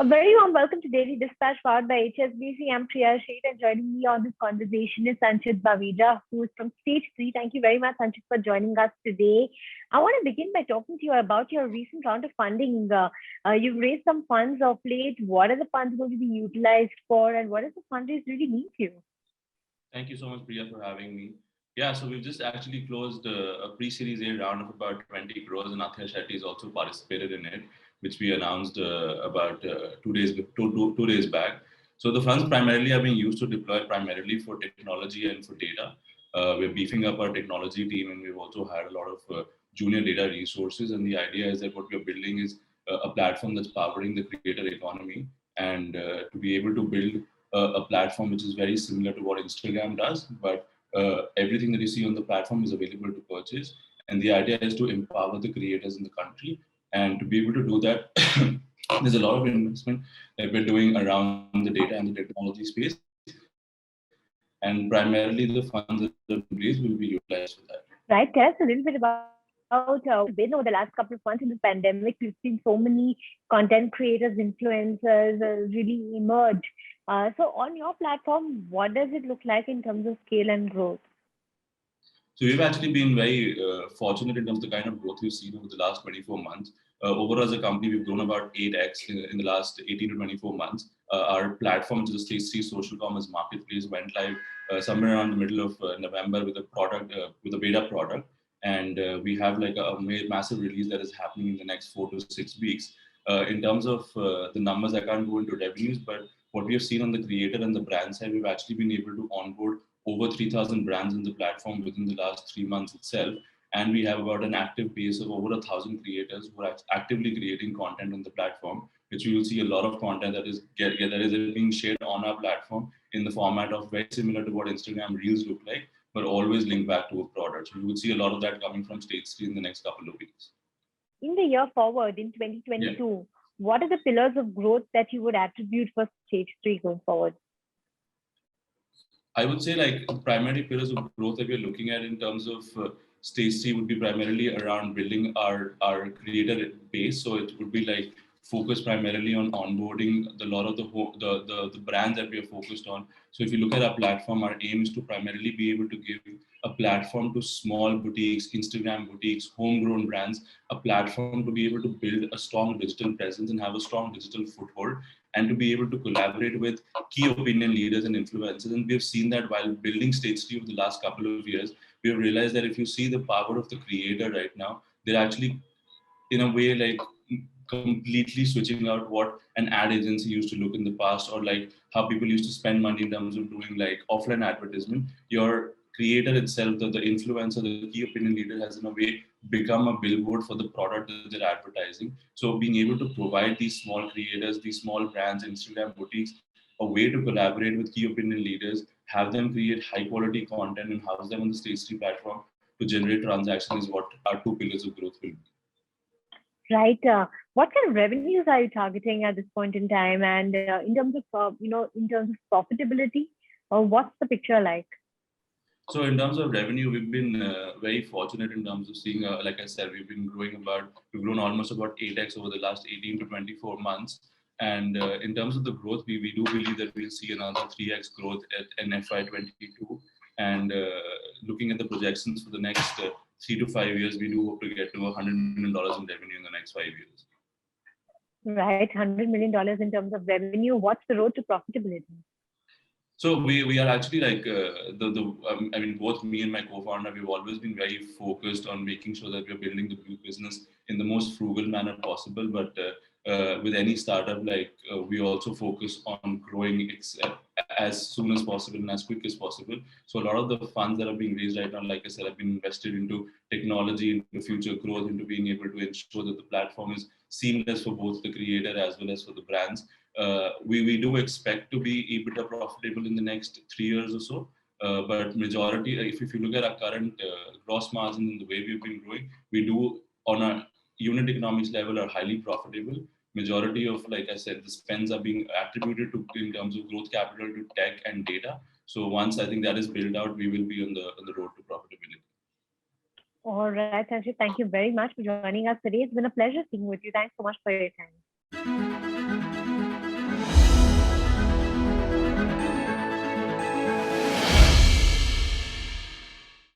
very warm welcome to Daily Dispatch powered by HSBC. I'm Priya Sheth, and joining me on this conversation is Sanchit Baweja, who is from Stage3. Thank you very much, Sanchit, for joining us today. I want to begin by talking to you about your recent round of funding. You've raised some funds of late. What are the funds going to be utilized for, and what does the fundraise really mean to you? Thank you so much, Priya, for having me. Yeah, so we've just actually closed a pre-series A round of about 20 crores, and Athya Shetty has also participated in it, which we announced about 2 days back. So the funds primarily are being used to deploy primarily for technology and for data. We're beefing up our technology team, and we've also had a lot of junior data resources. And the idea is that what we're building is a platform that's powering the creator economy, and to be able to build a platform which is very similar to what Instagram does, but everything that you see on the platform is available to purchase. And the idea is to empower the creators in the country. And to be able to do that, there's a lot of investment that we're doing around the data and the technology space. And primarily the funds that are raised will be utilized for that. Right, tell us a little bit about been over the last couple of months in the pandemic. We've seen so many content creators, influencers really emerge. So on your platform, what does it look like in terms of scale and growth? So we've actually been very fortunate in terms of the kind of growth we've seen over the last 24 months. Overall, as a company, we've grown about 8x in the last 18 to 24 months. Our platform, which is the Stage3 social commerce marketplace, went live somewhere around the middle of November with a product, with a beta product. And we have like a massive release that is happening in the next 4 to 6 weeks. In terms of the numbers, I can't go into revenues, but what we have seen on the creator and the brand side, we've actually been able to onboard over 3,000 brands in the platform within the last 3 months itself. And we have about an active base of over 1,000 creators who are actively creating content on the platform, which you will see a lot of content that is being shared on our platform in the format of very similar to what Instagram Reels look like, but always linked back to a product. So you will see a lot of that coming from Stage3 in the next couple of weeks. In the year forward, in 2022, what are the pillars of growth that you would attribute for Stage3 going forward? I would say like primary pillars of growth that we're looking at in terms of Stage3 would be primarily around building our creator base. So it would be like focused primarily on onboarding a lot of the brands that we are focused on. So if you look at our platform, our aim is to primarily be able to give a platform to small boutiques, Instagram boutiques, homegrown brands, a platform to be able to build a strong digital presence and have a strong digital foothold, and to be able to collaborate with key opinion leaders and influencers. And we've seen that while building Stage3 over the last couple of years, we have realized that if you see the power of the creator right now, they're actually, in a way, like completely switching out what an ad agency used to look in the past, or like how people used to spend money in terms of doing like offline advertisement. Your creator itself, the influencer, the key opinion leader has in a way become a billboard for the product that they're advertising. So being able to provide these small creators, these small brands, Instagram boutiques, a way to collaborate with key opinion leaders, have them create high quality content and house them on the Stage3 platform to generate transactions is what our two pillars of growth will be. Right. What kind of revenues are you targeting at this point in time? And in terms of, in terms of profitability, what's the picture like? So in terms of revenue, we've been very fortunate in terms of seeing, like I said, we've grown almost about 8x over the last 18 to 24 months. And in terms of the growth, we do believe that we'll see another 3x growth in FY22. And looking at the projections for the next 3 to 5 years, we do hope to get to $100 million in revenue in the next 5 years. Right, $100 million in terms of revenue. What's the road to profitability? So we are actually like I mean, both me and my co-founder, we've always been very focused on making sure that we're building the business in the most frugal manner possible. But with any startup, like we also focus on growing as soon as possible and as quick as possible. So a lot of the funds that are being raised right now, like I said, have been invested into technology, into future growth, into being able to ensure that the platform is seamless for both the creator as well as for the brands. We do expect to be EBITDA profitable in the next 3 years or so. But majority, if you look at our current gross margin and the way we've been growing, we do on a unit economics level are highly profitable. Majority of, like I said, the spends are being attributed to in terms of growth capital to tech and data. So once I think that is built out, we will be on the road to profitability. All right, Sanchit, thank you very much for joining us today. It's been a pleasure speaking with you. Thanks so much for your time.